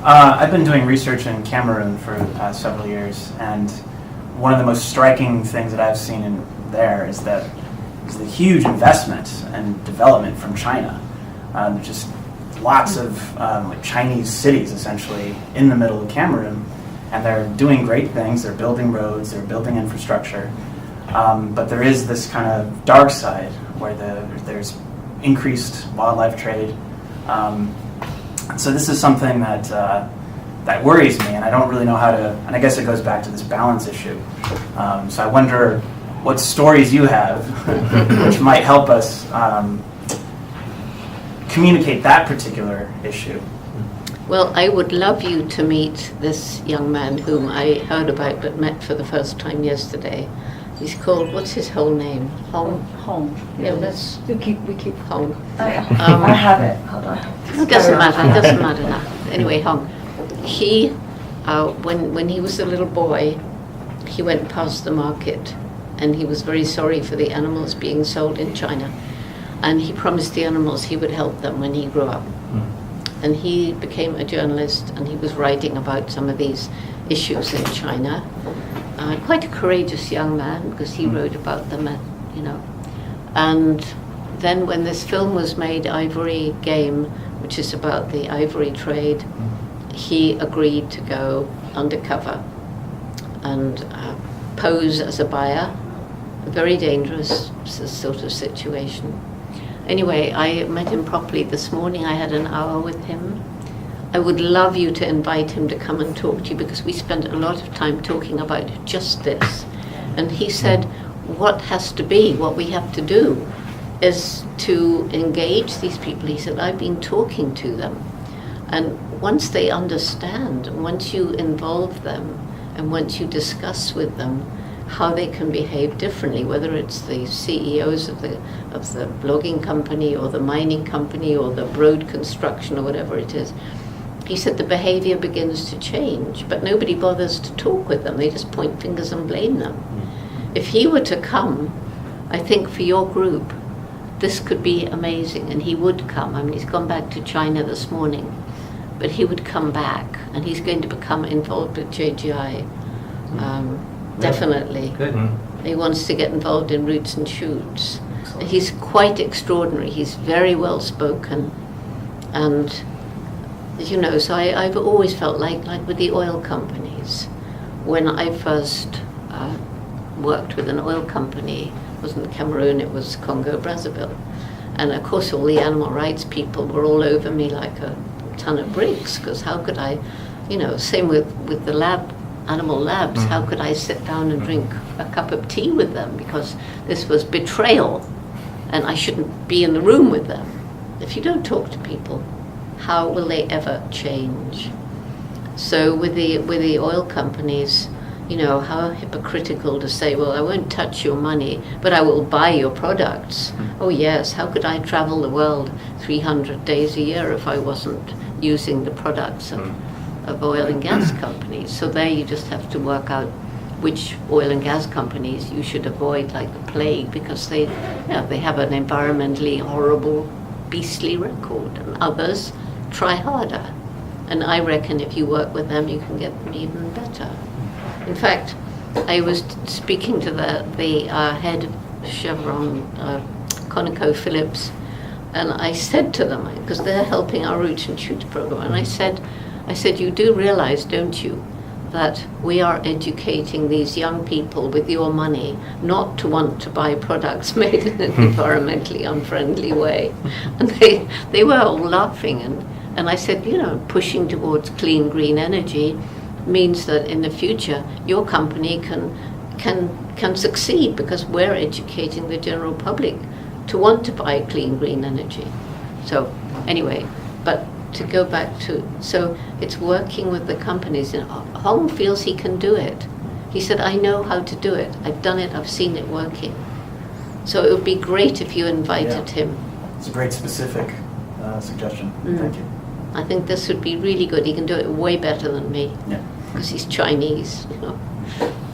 I've been doing research in Cameroon for the past several years, and one of the most striking things that I've seen in there is the huge investment and development from China. Just lots of like Chinese cities essentially in the middle of Cameroon, and they're doing great things. They're building roads, they're building infrastructure, but there is this kind of dark side where there's increased wildlife trade. So this is something that worries me, and I don't really know how to, and I guess it goes back to this balance issue. So I wonder what stories you have which might help us communicate that particular issue. Well, I would love you to meet this young man whom I heard about but met for the first time yesterday. He's called, what's his whole name? Hong. Yeah, we keep Hong. I have it. Hold on. It doesn't matter now. Anyway, Hong. He, when he was a little boy, he went past the market and he was very sorry for the animals being sold in China. And he promised the animals he would help them when he grew up. And he became a journalist, and he was writing about some of these issues in China. Quite a courageous young man, because he wrote about them, And then when this film was made, Ivory Game, which is about the ivory trade, he agreed to go undercover and pose as a buyer. A very dangerous sort of situation. Anyway, I met him properly this morning. I had an hour with him. I would love you to invite him to come and talk to you, because we spent a lot of time talking about just this. And he said, what we have to do is to engage these people. He said, I've been talking to them. And once they understand, once you involve them, and once you discuss with them how they can behave differently, whether it's the CEOs of the logging company or the mining company or the road construction or whatever it is, he said the behavior begins to change, but nobody bothers to talk with them. They just point fingers and blame them. If he were to come, I think for your group, this could be amazing, and he would come. I mean, he's gone back to China this morning, but he would come back, and he's going to become involved with JGI. Definitely. Good. He wants to get involved in Roots and Shoots. He's quite extraordinary. He's very well spoken, and so I've always felt like with the oil companies. When I first worked with an oil company, it wasn't Cameroon, it was Congo Brazzaville, and of course all the animal rights people were all over me like a ton of bricks, because how could I, same with the animal labs, how could I sit down and drink a cup of tea with them, because this was betrayal and I shouldn't be in the room with them. If you don't talk to people, how will they ever change? So with the oil companies, how hypocritical to say, well, I won't touch your money, but I will buy your products. Oh yes, how could I travel the world 300 days a year if I wasn't using the products of oil and gas companies? So there you just have to work out which oil and gas companies you should avoid like the plague, because they have an environmentally horrible, beastly record, and others try harder. And I reckon if you work with them, you can get them even better. In fact, I was speaking to the head of Chevron, ConocoPhillips, and I said to them, because they're helping our Roots and Shoots program, and I said, you do realize, don't you, that we are educating these young people with your money not to want to buy products made in an environmentally unfriendly way? And they were all laughing, and I said, pushing towards clean, green energy means that in the future your company can succeed, because we're educating the general public to want to buy clean, green energy. So anyway, but to go back to, so it's working with the companies, and Hong feels he can do it. He said, I know how to do it. I've done it, I've seen it working. So it would be great if you invited him. It's a great specific suggestion. Thank you. I think this would be really good. He can do it way better than me. Yeah. Because he's Chinese,